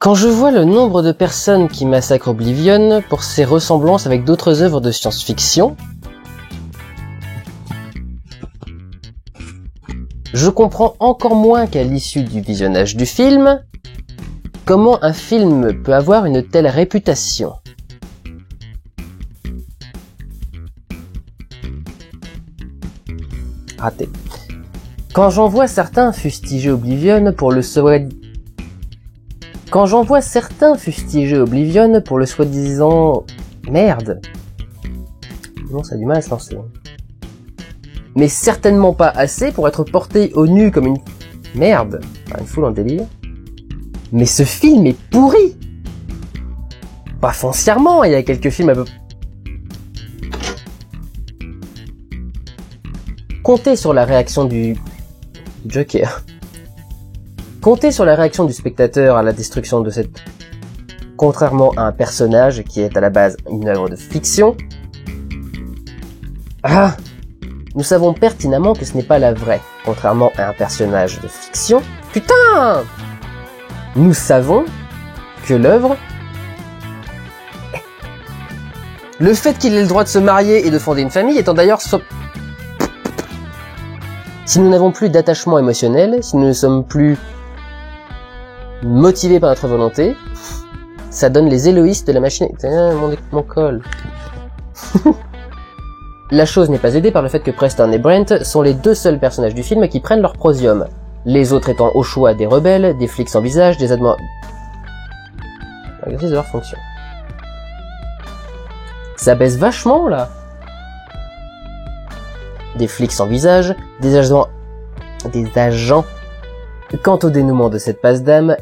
Quand je vois le nombre de personnes qui massacrent Oblivion pour ses ressemblances avec d'autres œuvres de science-fiction, je comprends encore moins qu'à l'issue du visionnage du film, comment un film peut avoir une telle réputation. Raté. Quand j'en vois certains fustiger Oblivion pour le soi-disant... Merde. Non, ça a du mal à se lancer. Mais certainement pas assez pour être porté au nu comme une... Merde. Une foule en délire. Mais ce film est pourri. Pas foncièrement, il y a quelques films un peu... Comptez sur la réaction du Joker. Comptez sur la réaction du spectateur à la destruction de cette... Contrairement à un personnage qui est à la base une œuvre de fiction. Ah, nous savons pertinemment que ce n'est pas la vraie, contrairement à un personnage de fiction. Putain! Nous savons que l'œuvre... Le fait qu'il ait le droit de se marier et de fonder une famille étant d'ailleurs... Si nous n'avons plus d'attachement émotionnel, si nous ne sommes plus motivés par notre volonté, ça donne les Héloïstes de la machine... Mon col. La chose n'est pas aidée par le fait que Preston et Brent sont les deux seuls personnages du film qui prennent leur prosium. Les autres étant au choix des rebelles, des flics sans visage, des l'exercice de leur fonction. Ça baisse vachement, là. Des flics sans visage, des agents. Quant au dénouement de cette passe d'armes,